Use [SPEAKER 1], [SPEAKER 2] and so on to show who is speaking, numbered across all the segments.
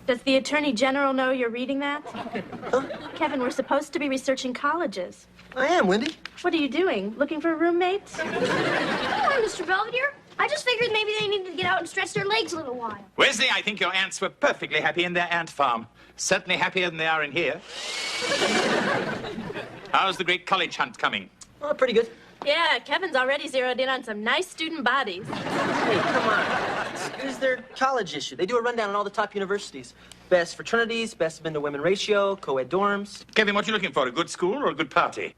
[SPEAKER 1] Does the Attorney General know you're reading that?
[SPEAKER 2] Huh?
[SPEAKER 1] Kevin, we're supposed to be researching colleges.
[SPEAKER 2] I am, Wendy.
[SPEAKER 1] What are you doing? Looking for roommates?
[SPEAKER 3] Come on, Mr. Belvedere. I just figured maybe they needed to get out and stretch their legs a little while.
[SPEAKER 4] Wesley, I think your aunts were perfectly happy in their ant farm. Certainly happier than they are in here. How's the great college hunt coming?
[SPEAKER 2] Oh, pretty good.
[SPEAKER 1] Yeah, Kevin's already zeroed in on some nice student bodies.
[SPEAKER 2] Hey, come on. It's their college issue. They do a rundown on all the top universities. Best fraternities, best men-to-women ratio, co-ed dorms.
[SPEAKER 4] Kevin, what are you looking for, a good school or a good party?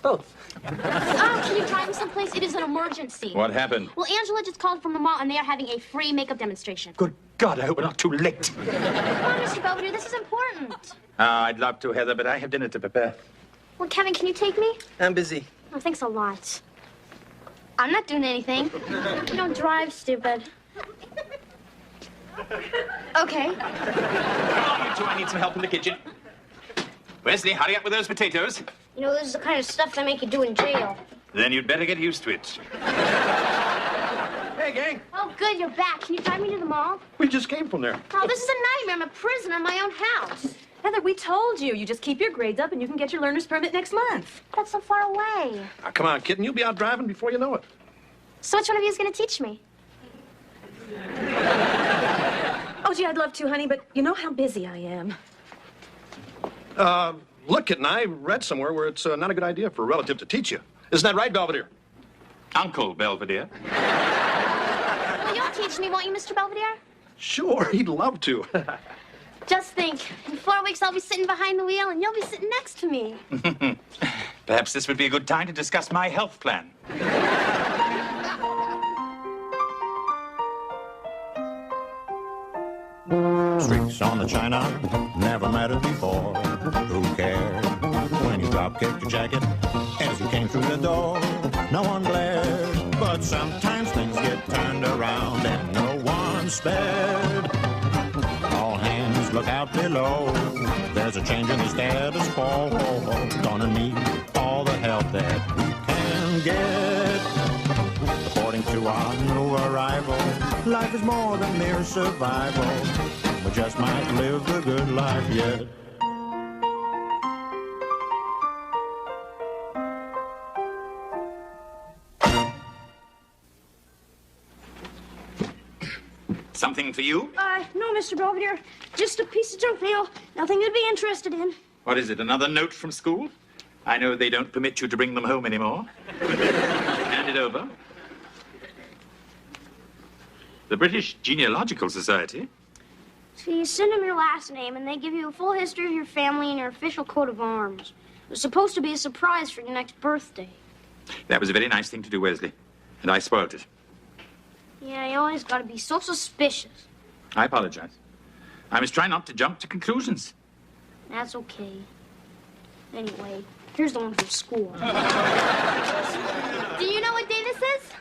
[SPEAKER 2] Both.
[SPEAKER 3] Can you drive me someplace? It is an emergency.
[SPEAKER 4] What happened?
[SPEAKER 3] Well, Angela just called from the mall, and they are having a free makeup demonstration.
[SPEAKER 4] Good God, I hope we're not too late.
[SPEAKER 3] Come on, Mr. Belvedere, this is important.
[SPEAKER 4] I'd love to, Heather, but I have dinner to prepare.
[SPEAKER 3] Well, Kevin, can you take me?
[SPEAKER 2] I'm busy.
[SPEAKER 3] Oh, thanks a lot. I'm not doing anything. You don't drive, stupid. Okay.
[SPEAKER 4] Come on, you two, I need some help in the kitchen. Wesley, hurry up with those potatoes.
[SPEAKER 3] You know, this is the kind of stuff they make you do in jail.
[SPEAKER 4] Then you'd better get used to it.
[SPEAKER 5] Hey, gang.
[SPEAKER 3] Oh, good, you're back. Can you drive me to the mall?
[SPEAKER 5] We just came from there.
[SPEAKER 3] Oh, this is a nightmare. I'm a prisoner in my own house.
[SPEAKER 1] Heather, we told you. You just keep your grades up and you can get your learner's permit next month.
[SPEAKER 3] That's so far away.
[SPEAKER 5] Ah, come on, kitten. You'll be out driving before you know it.
[SPEAKER 3] So which one of you is going to teach me?
[SPEAKER 1] Oh, gee, I'd love to, honey, but you know how busy I am.
[SPEAKER 5] Look, kitten, I read somewhere where it's not a good idea for a relative to teach you. Isn't that right, Belvedere?
[SPEAKER 4] Uncle Belvedere.
[SPEAKER 3] Well, you'll teach me, won't you, Mr. Belvedere?
[SPEAKER 5] Sure, he'd love to.
[SPEAKER 3] Just think, in 4 weeks I'll be sitting behind the wheel and you'll be sitting next to me.
[SPEAKER 4] Perhaps this would be a good time to discuss my health plan.
[SPEAKER 6] Streaks on the china, never mattered before. Who cared when you drop-kicked your jacket as you came through the door? No one glared, but sometimes things get turned around and no one's spared. All hands look out below. There's a change in the status quo. Gonna need all the help that we can get. According to our new arrival, life is more than mere survival. We just might live the good life yet.
[SPEAKER 4] Something for you?
[SPEAKER 3] No, Mr. Belvedere. Just a piece of junk mail. Nothing you'd be interested in.
[SPEAKER 4] What is it, another note from school? I know they don't permit you to bring them home anymore. Hand it over. The British Genealogical Society?
[SPEAKER 3] So you send them your last name, and they give you a full history of your family and your official coat of arms. It was supposed to be a surprise for your next birthday.
[SPEAKER 4] That was a very nice thing to do, Wesley. And I spoiled it.
[SPEAKER 3] Yeah, you always gotta be so suspicious.
[SPEAKER 4] I apologize. I must try not to jump to conclusions.
[SPEAKER 3] That's okay. Anyway, here's the one from school. Do you know what day this is?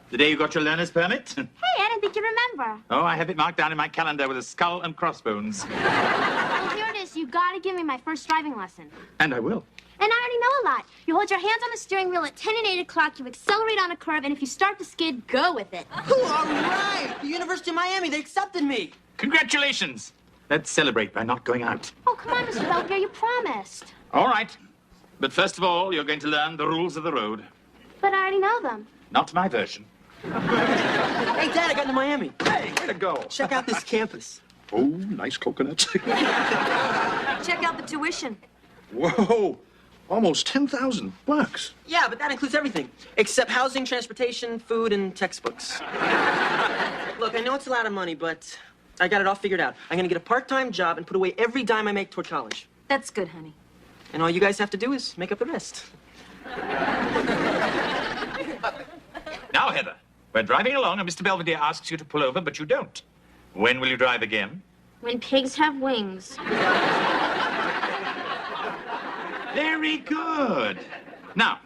[SPEAKER 4] The day you got your learner's permit?
[SPEAKER 3] Hey, I didn't think you'd remember.
[SPEAKER 4] Oh, I have it marked down in my calendar with a skull and crossbones.
[SPEAKER 3] Well, here it is. You gotta give me my first driving lesson.
[SPEAKER 4] And I will.
[SPEAKER 3] And I already know a lot. You hold your hands on the steering wheel at 10 and 8 o'clock, you accelerate on a curve, and if you start to skid, go with it.
[SPEAKER 2] All right. The University of Miami, they accepted me.
[SPEAKER 4] Congratulations. Let's celebrate by not going out.
[SPEAKER 3] Oh, come on, Mr. Belvedere, you promised.
[SPEAKER 4] All right. But first of all, you're going to learn the rules of the road.
[SPEAKER 3] But I already know them.
[SPEAKER 4] Not my version.
[SPEAKER 2] Hey, Dad, I got to Miami.
[SPEAKER 5] Hey, way to go.
[SPEAKER 2] Check out this campus.
[SPEAKER 5] Oh, nice coconuts.
[SPEAKER 1] Check out the tuition.
[SPEAKER 5] Whoa, almost $10,000.
[SPEAKER 2] Yeah, but that includes everything, except housing, transportation, food, and textbooks. Look, I know it's a lot of money, but I got it all figured out. I'm gonna get a part-time job and put away every dime I make toward college.
[SPEAKER 1] That's good, honey.
[SPEAKER 2] And all you guys have to do is make up the rest.
[SPEAKER 4] Now, Heather, we're driving along and Mr. Belvedere asks you to pull over, but you don't. When will you drive again?
[SPEAKER 3] When pigs have wings.
[SPEAKER 4] Very good. Now,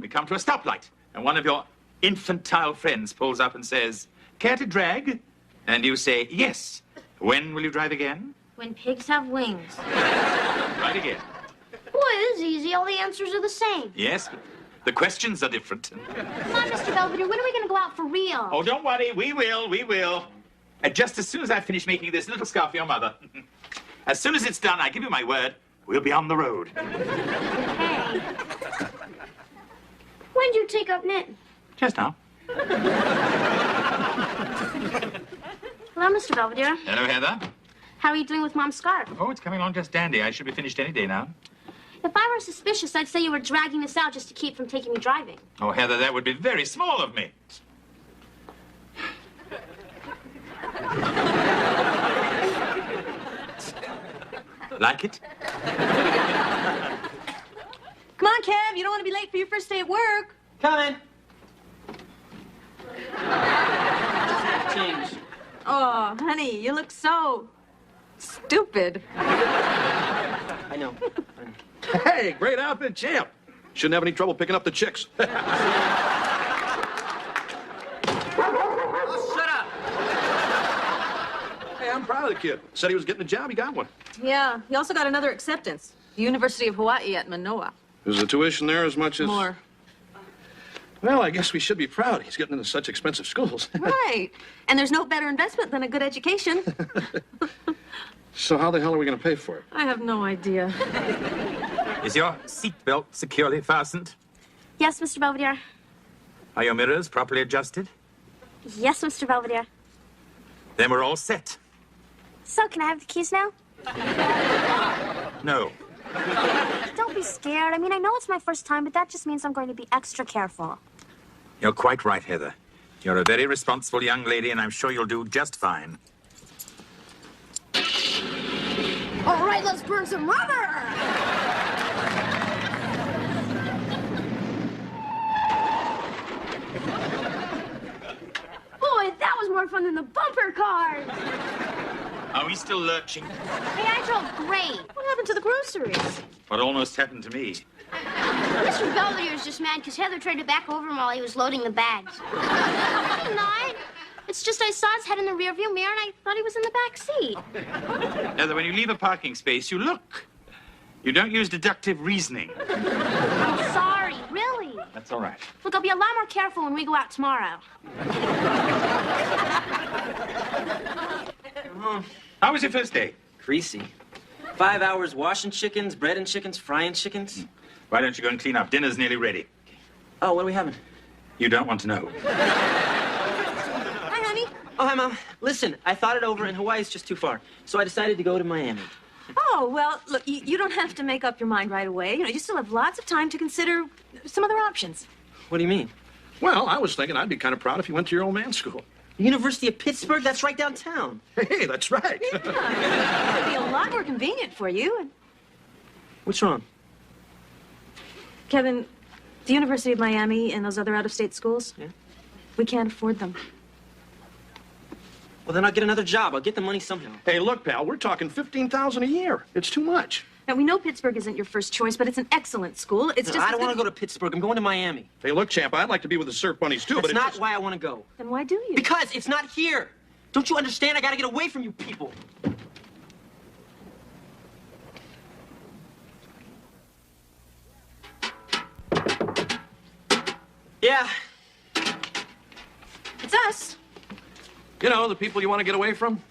[SPEAKER 4] we come to a stoplight, and one of your infantile friends pulls up and says, "Care to drag?" And you say, "Yes." When will you drive again?
[SPEAKER 3] When pigs have wings.
[SPEAKER 4] Right again.
[SPEAKER 3] Boy, this is easy. All the answers are the same.
[SPEAKER 4] Yes, but the questions are different.
[SPEAKER 3] Come on, Mr. Belvedere. When are we going to go out for real?
[SPEAKER 4] Oh, don't worry. We will. just as soon as I finish making this little scarf for your mother. As soon as it's done, I give you my word, we'll be on the road.
[SPEAKER 3] Hey. When did you take up knitting?
[SPEAKER 4] Just now.
[SPEAKER 3] Hello, Mr. Belvedere.
[SPEAKER 4] Hello, Heather.
[SPEAKER 3] How are you doing with Mom's scarf?
[SPEAKER 4] Oh, it's coming along just dandy. I should be finished any day now.
[SPEAKER 3] If I were suspicious, I'd say you were dragging this out just to keep from taking me driving.
[SPEAKER 4] Oh, Heather, that would be very small of me. Like it?
[SPEAKER 1] Come on, Kev. You don't want to be late for your first day at work.
[SPEAKER 2] Coming. Change.
[SPEAKER 1] Oh, honey, you look so stupid.
[SPEAKER 2] I know.
[SPEAKER 5] Hey, great outfit, champ. Shouldn't have any trouble picking up the chicks.
[SPEAKER 2] Oh, shut up.
[SPEAKER 5] Hey, I'm proud of the kid. Said he was getting a job, he got one.
[SPEAKER 1] Yeah, he also got another acceptance. The University of Hawaii at Manoa.
[SPEAKER 5] Is the tuition there as much as...
[SPEAKER 1] More.
[SPEAKER 5] Well, I guess we should be proud. He's getting into such expensive schools.
[SPEAKER 1] Right. And there's no better investment than a good education.
[SPEAKER 5] So how the hell are we going to pay for it?
[SPEAKER 1] I have no idea.
[SPEAKER 4] Is your seatbelt securely fastened?
[SPEAKER 3] Yes, Mr. Belvedere.
[SPEAKER 4] Are your mirrors properly adjusted?
[SPEAKER 3] Yes, Mr. Belvedere.
[SPEAKER 4] Then we're all set.
[SPEAKER 3] So, can I have the keys now?
[SPEAKER 4] No.
[SPEAKER 3] Don't be scared. I mean, I know it's my first time, but that just means I'm going to be extra careful.
[SPEAKER 4] You're quite right, Heather. You're a very responsible young lady, and I'm sure you'll do just fine.
[SPEAKER 3] All right, let's burn some rubber! Boy, that was more fun than the bumper cars!
[SPEAKER 4] Are we still lurching?
[SPEAKER 3] Hey, I drove great.
[SPEAKER 1] What happened to the groceries?
[SPEAKER 4] What almost happened to me?
[SPEAKER 3] Mr. Belvedere's just mad because Heather traded back over him while he was loading the bags. I'm not. It's just I saw his head in the rearview mirror and I thought he was in the back seat.
[SPEAKER 4] Heather, when you leave a parking space, you look. You don't use deductive reasoning.
[SPEAKER 3] I'm sorry, really.
[SPEAKER 4] That's all right.
[SPEAKER 3] Look, I'll be a lot more careful when we go out tomorrow.
[SPEAKER 4] How was your first day?
[SPEAKER 2] Greasy. 5 hours washing chickens, breading chickens, frying chickens.
[SPEAKER 4] Why don't you go and clean up? Dinner's nearly ready.
[SPEAKER 2] Oh, what are we having?
[SPEAKER 4] You don't want to know.
[SPEAKER 1] Hi, honey.
[SPEAKER 2] Oh, hi, Mom. Listen, I thought it over, and Hawaii's just too far. So I decided to go to Miami.
[SPEAKER 1] Oh, well, look, you don't have to make up your mind right away. You know, you still have lots of time to consider some other options.
[SPEAKER 2] What do you mean?
[SPEAKER 5] Well, I was thinking I'd be kind of proud if you went to your old man's school.
[SPEAKER 2] University of Pittsburgh? That's right downtown.
[SPEAKER 5] Hey, that's right.
[SPEAKER 1] It'd be a lot more convenient for you.
[SPEAKER 2] What's wrong?
[SPEAKER 1] Kevin, the University of Miami and those other out-of-state schools,
[SPEAKER 2] Yeah?
[SPEAKER 1] we can't afford them.
[SPEAKER 2] Well, then I'll get another job. I'll get the money somehow.
[SPEAKER 5] Hey, look, pal, we're talking $15,000 a year. It's too much.
[SPEAKER 1] Now, we know Pittsburgh isn't your first choice, but it's an excellent school. It's just...
[SPEAKER 2] I don't want to go to Pittsburgh. I'm going to Miami.
[SPEAKER 5] Hey, look, champ, I'd like to be with the surf bunnies, too,
[SPEAKER 2] That's
[SPEAKER 5] but it's
[SPEAKER 2] not
[SPEAKER 5] just...
[SPEAKER 2] why I want to go.
[SPEAKER 1] Then why do you?
[SPEAKER 2] Because it's not here. Don't you understand? I got to get away from you people. Yeah.
[SPEAKER 1] It's us.
[SPEAKER 5] You know, the people you want to get away from?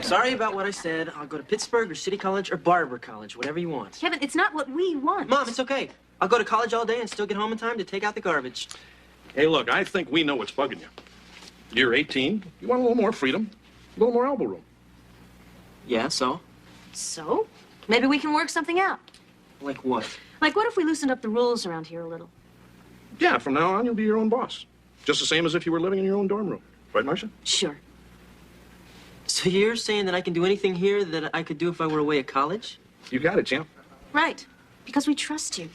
[SPEAKER 2] Sorry about what I said. I'll go to Pittsburgh or City College or Barber College, whatever you want.
[SPEAKER 1] Kevin, it's not what we want.
[SPEAKER 2] Mom, it's okay. I'll go to college all day and still get home in time to take out the garbage.
[SPEAKER 5] Hey, look, I think we know what's bugging you. You're 18. You want a little more freedom, a little more elbow room.
[SPEAKER 2] Yeah, so?
[SPEAKER 1] So? Maybe we can work something out.
[SPEAKER 2] Like what?
[SPEAKER 1] Like, what if we loosened up the rules around here a little?
[SPEAKER 5] Yeah, from now on, you'll be your own boss. Just the same as if you were living in your own dorm room. Right, Marcia?
[SPEAKER 1] Sure.
[SPEAKER 2] So you're saying that I can do anything here that I could do if I were away at college?
[SPEAKER 5] You got it, champ.
[SPEAKER 1] Right. Because we trust you.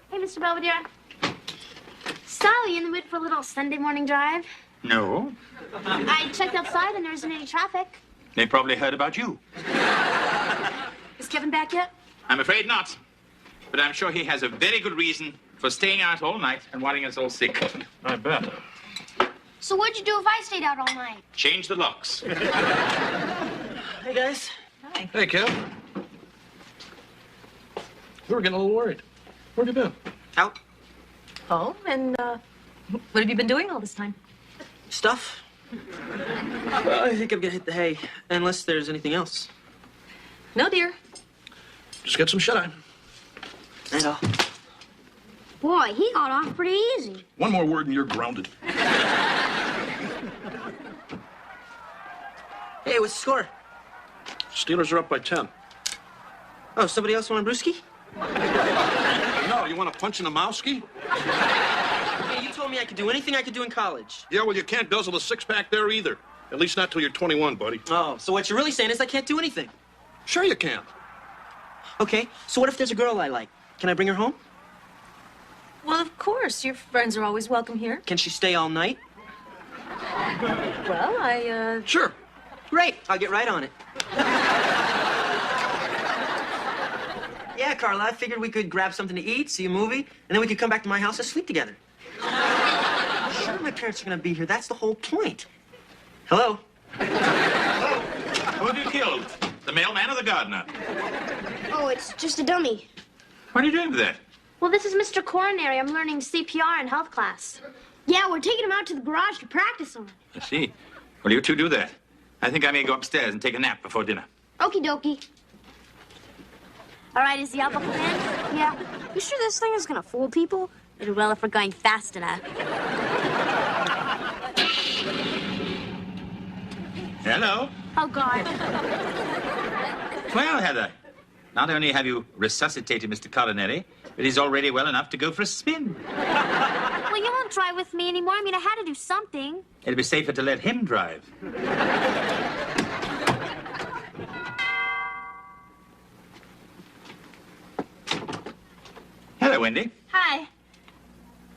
[SPEAKER 3] Hey, Mr. Belvedere. Sally, in the mood for a little Sunday morning drive?
[SPEAKER 4] No.
[SPEAKER 3] I checked outside and there isn't any traffic.
[SPEAKER 4] They probably heard about you.
[SPEAKER 1] Is Kevin back yet?
[SPEAKER 4] I'm afraid not. But I'm sure he has a very good reason for staying out all night and wanting us all sick.
[SPEAKER 5] I bet.
[SPEAKER 3] So what'd you do if I stayed out all night?
[SPEAKER 4] Change the locks.
[SPEAKER 2] Hey, guys.
[SPEAKER 1] Hi.
[SPEAKER 5] Hey, Kev. We were getting a little worried. Where'd you been?
[SPEAKER 2] Out.
[SPEAKER 1] Oh, and what have you been doing all this time?
[SPEAKER 2] Stuff? Well, I think I'm gonna hit the hay, unless there's anything else.
[SPEAKER 1] No, dear.
[SPEAKER 5] Just get some shut-eye.
[SPEAKER 2] That's all.
[SPEAKER 3] Boy, he got off pretty easy.
[SPEAKER 5] One more word and you're grounded.
[SPEAKER 2] Hey, what's the score?
[SPEAKER 5] Steelers are up by 10.
[SPEAKER 2] Oh, somebody else want a brewski?
[SPEAKER 5] No, you want to punch in a mouski?
[SPEAKER 2] Hey, you told me I could do anything I could do in college.
[SPEAKER 5] Yeah, well, you can't guzzle a six-pack there either. At least not till you're 21, buddy.
[SPEAKER 2] Oh, so what you're really saying is I can't do anything.
[SPEAKER 5] Sure you can.
[SPEAKER 2] Okay, so what if there's a girl I like? Can I bring her home?
[SPEAKER 1] Well, of course. Your friends are always welcome here.
[SPEAKER 2] Can she stay all night?
[SPEAKER 1] Well,
[SPEAKER 5] Sure.
[SPEAKER 2] Great, I'll get right on it. Yeah, Carla, I figured we could grab something to eat, see a movie, and then we could come back to my house and sleep together. Sure, my parents are gonna be here. That's the whole point. Hello?
[SPEAKER 4] Who have you killed? The mailman or the gardener?
[SPEAKER 3] Oh, it's just a dummy.
[SPEAKER 4] What are you doing with that?
[SPEAKER 3] Well, this is Mr. Coronary. I'm learning CPR in health class. Yeah, we're taking him out to the garage to practice on.
[SPEAKER 4] I see. Well, you two do that. I think I may go upstairs and take a nap before dinner.
[SPEAKER 3] Okie dokie. All right, is the elbow in? Yeah. You sure this thing is gonna fool people?
[SPEAKER 7] It'll well if we're going fast enough.
[SPEAKER 4] Hello.
[SPEAKER 3] Oh, God.
[SPEAKER 4] Well, Heather, not only have you resuscitated Mr. Coronary, but he's already well enough to go for a spin.
[SPEAKER 7] Well, you won't drive with me anymore. I mean, I had to do something.
[SPEAKER 4] It'd be safer to let him drive. Hello, Wendy.
[SPEAKER 7] Hi.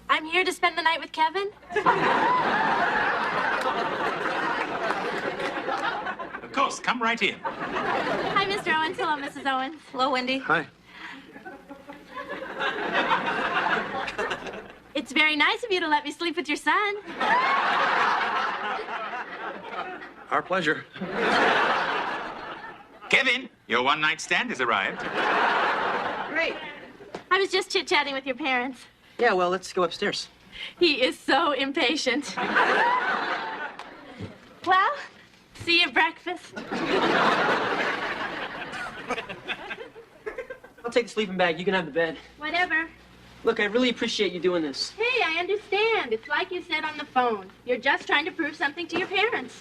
[SPEAKER 7] I'm here to spend the night with Kevin.
[SPEAKER 4] Of course, come right in.
[SPEAKER 7] Hi, Mr. Owens. Hello, Mrs. Owens.
[SPEAKER 1] hello, Wendy.
[SPEAKER 5] Hi.
[SPEAKER 7] It's very nice of you to let me sleep with your son.
[SPEAKER 5] Our pleasure.
[SPEAKER 4] Kevin, your one-night stand has arrived.
[SPEAKER 2] Great.
[SPEAKER 7] I was just chit-chatting with your parents.
[SPEAKER 2] Yeah, well, let's go upstairs.
[SPEAKER 7] He is so impatient. Well, see you at breakfast.
[SPEAKER 2] I'll take the sleeping bag. You can have the bed.
[SPEAKER 7] Whatever.
[SPEAKER 2] Look, I really appreciate you doing this.
[SPEAKER 7] Hey, I understand. It's like you said on the phone. You're just trying to prove something to your parents.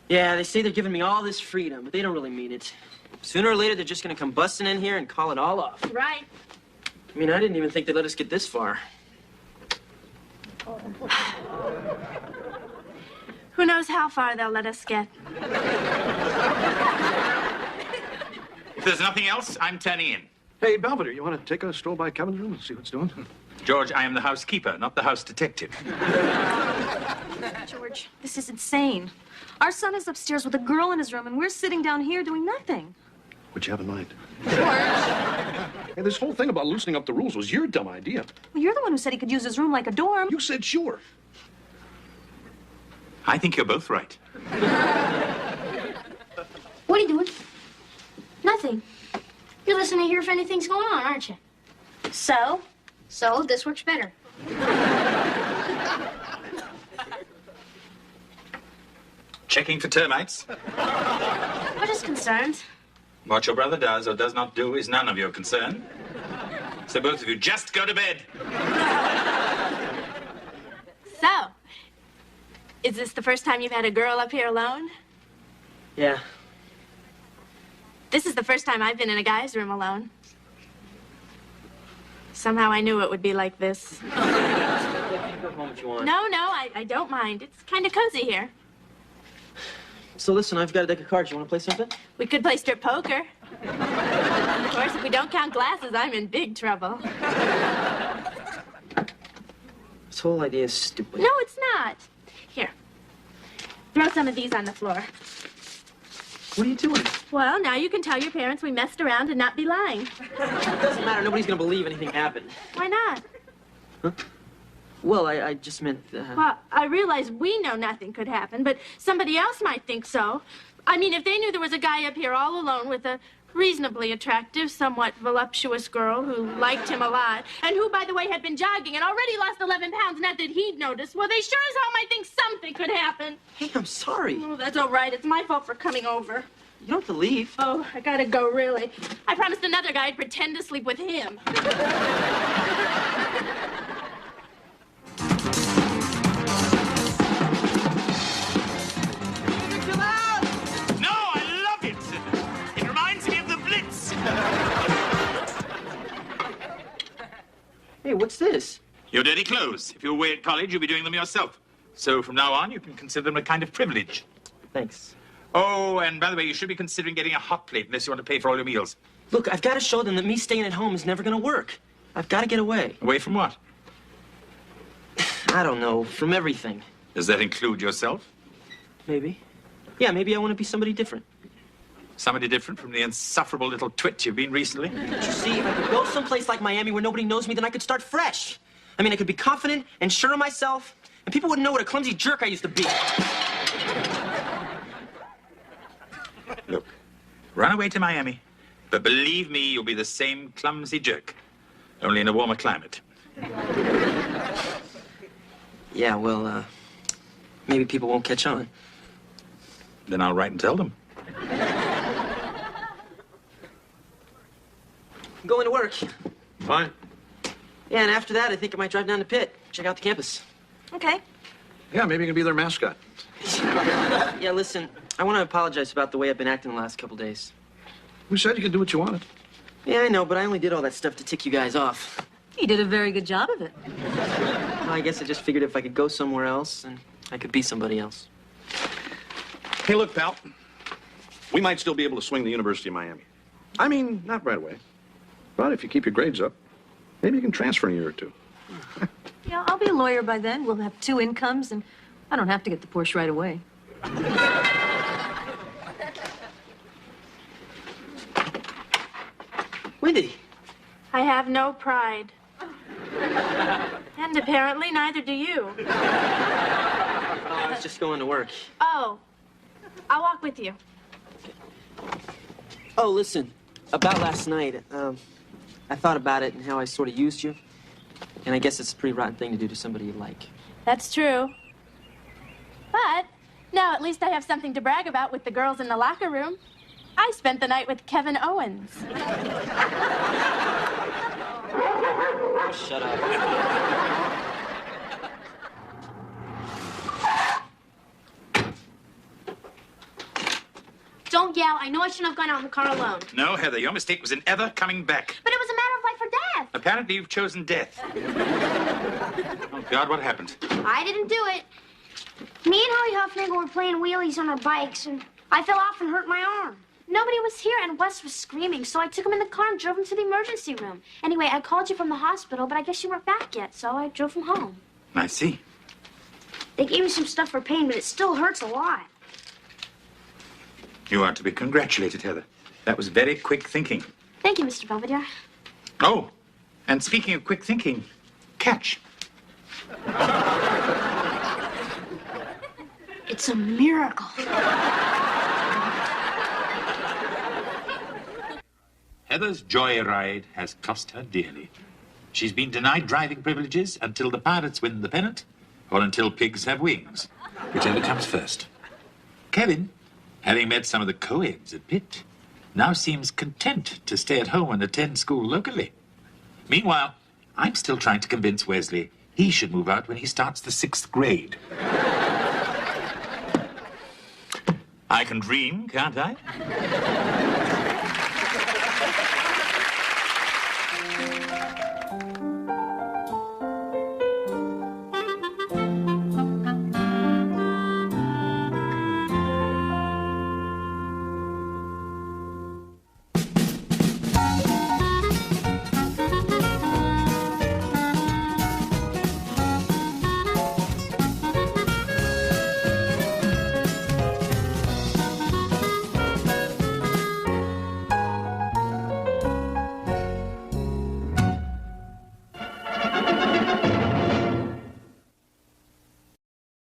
[SPEAKER 2] Yeah, they say they're giving me all this freedom, but they don't really mean it. Sooner or later, they're just gonna come busting in here and call it all off.
[SPEAKER 7] Right.
[SPEAKER 2] I mean, I didn't even think they'd let us get this far.
[SPEAKER 7] Who knows how far they'll let us get.
[SPEAKER 4] If there's nothing else, I'm turning in.
[SPEAKER 5] Hey, Belvedere, you want to take a stroll by Kevin's room and see what's doing?
[SPEAKER 4] George, I am the housekeeper, not the house detective.
[SPEAKER 1] George, this is insane. Our son is upstairs with a girl in his room, and we're sitting down here doing nothing.
[SPEAKER 5] What'd you have in mind?
[SPEAKER 1] George,
[SPEAKER 5] Hey, this whole thing about loosening up the rules was your dumb idea.
[SPEAKER 1] well, you're the one who said he could use his room like a dorm.
[SPEAKER 5] You said sure.
[SPEAKER 4] I think you're both right.
[SPEAKER 3] What are you doing? Nothing. You're listening to hear if anything's going on, aren't you?
[SPEAKER 7] So?
[SPEAKER 3] So, this works better.
[SPEAKER 4] Checking for termites.
[SPEAKER 7] We're just concerned.
[SPEAKER 4] What your brother does or does not do is none of your concern. So both of you just go to bed.
[SPEAKER 7] So, is this the first time you've had a girl up here alone?
[SPEAKER 2] Yeah.
[SPEAKER 7] This is the first time I've been in a guy's room alone. Somehow I knew it would be like this.
[SPEAKER 2] You can go home if you want.
[SPEAKER 7] No, I don't mind. It's kind of cozy here.
[SPEAKER 2] So listen, I've got a deck of cards. You want to play something?
[SPEAKER 7] We could play strip poker. Of course, if we don't count glasses, I'm in big trouble.
[SPEAKER 2] This whole idea is stupid.
[SPEAKER 7] No, it's not. Here. Throw some of these on the floor.
[SPEAKER 2] What are you doing?
[SPEAKER 7] Well, now you can tell your parents we messed around and not be lying.
[SPEAKER 2] It doesn't matter. Nobody's gonna believe anything happened.
[SPEAKER 7] Why not?
[SPEAKER 2] Well, I just meant.
[SPEAKER 7] Well, I realize we know nothing could happen, but somebody else might think so. I mean, if they knew there was a guy up here all alone with a reasonably attractive, somewhat voluptuous girl who liked him a lot, and who, by the way, had been jogging and already lost 11 pounds, not that he'd noticed, well, they sure as hell might think something could happen.
[SPEAKER 2] Hey, I'm sorry.
[SPEAKER 7] Oh, that's all right. It's my fault for coming over.
[SPEAKER 2] You don't have to leave.
[SPEAKER 7] Oh, I gotta go, really. I promised another guy I'd pretend to sleep with him.
[SPEAKER 4] No, I love it. It reminds me of the Blitz.
[SPEAKER 2] Hey, what's this?
[SPEAKER 4] Your dirty clothes. If you're away at college, you'll be doing them yourself. So from now on, you can consider them a kind of privilege.
[SPEAKER 2] Thanks.
[SPEAKER 4] Oh, and by the way, you should be considering getting a hot plate unless you want to pay for all your meals.
[SPEAKER 2] Look, I've got to show them that me staying at home is never going to work. I've got to get away.
[SPEAKER 4] Away from what?
[SPEAKER 2] I don't know, from everything.
[SPEAKER 4] Does that include yourself?
[SPEAKER 2] Maybe. Yeah, maybe I want to be somebody different.
[SPEAKER 4] Somebody different from the insufferable little twit you've been recently?
[SPEAKER 2] But you see, if I could go someplace like Miami where nobody knows me, then I could start fresh. I mean, I could be confident and sure of myself, and people wouldn't know what a clumsy jerk I used to be.
[SPEAKER 4] Look, run away to Miami. But believe me, you'll be the same clumsy jerk, only in a warmer climate.
[SPEAKER 2] Yeah, well, maybe people won't catch on.
[SPEAKER 4] Then I'll write and tell them.
[SPEAKER 2] I'm going to work.
[SPEAKER 5] Fine.
[SPEAKER 2] Yeah, and after that, I think I might drive down to Pitt, check out the campus.
[SPEAKER 1] Okay.
[SPEAKER 5] Yeah, maybe you can be their mascot.
[SPEAKER 2] Yeah, listen, I want to apologize about the way I've been acting the last couple days.
[SPEAKER 5] Who said you could do what you wanted?
[SPEAKER 2] Yeah, I know, but I only did all that stuff to tick you guys off.
[SPEAKER 1] You did a very good job of it.
[SPEAKER 2] Well, I guess I just figured if I could go somewhere else, and I could be somebody else.
[SPEAKER 5] Hey, look, pal. We might still be able to swing the University of Miami. I mean, not right away. But if you keep your grades up, maybe you can transfer in a year or two.
[SPEAKER 1] Yeah, I'll be a lawyer by then. We'll have 2 incomes, and I don't have to get the Porsche right away.
[SPEAKER 2] Wendy.
[SPEAKER 7] I have no pride. And apparently neither do you.
[SPEAKER 2] Oh, I was just going to work.
[SPEAKER 7] Oh, I'll walk with you.
[SPEAKER 2] Oh, listen, about last night, I thought about it and how I sort of used you. And I guess it's a pretty rotten thing to do to somebody you like.
[SPEAKER 7] That's true. But now at least I have something to brag about with the girls in the locker room. I spent the night with Kevin Owens.
[SPEAKER 2] Oh, shut up.
[SPEAKER 3] Don't yell. I know I shouldn't have gone out in the car alone.
[SPEAKER 4] No, Heather, your mistake was in ever coming back.
[SPEAKER 3] But it was a matter of life or death.
[SPEAKER 4] Apparently, you've chosen death. Oh, God, what happened?
[SPEAKER 3] I didn't do it. Me and Holly Huffnagel were playing wheelies on our bikes, and I fell off and hurt my arm. Nobody was here, and Wes was screaming, so I took him in the car and drove him to the emergency room. Anyway, I called you from the hospital, but I guess you weren't back yet, so I drove him home.
[SPEAKER 4] I see.
[SPEAKER 3] They gave me some stuff for pain, but it still hurts a lot.
[SPEAKER 4] You are to be congratulated, Heather. That was very quick thinking.
[SPEAKER 3] Thank you, Mr. Belvedere.
[SPEAKER 4] Oh, and speaking of quick thinking, catch.
[SPEAKER 3] It's a miracle.
[SPEAKER 4] Heather's joyride has cost her dearly. She's been denied driving privileges until the Pirates win the pennant, or until pigs have wings, whichever comes first. Kevin, having met some of the co-eds at Pitt, now seems content to stay at home and attend school locally. Meanwhile, I'm still trying to convince Wesley he should move out when he starts the 6th grade. I can dream, can't I?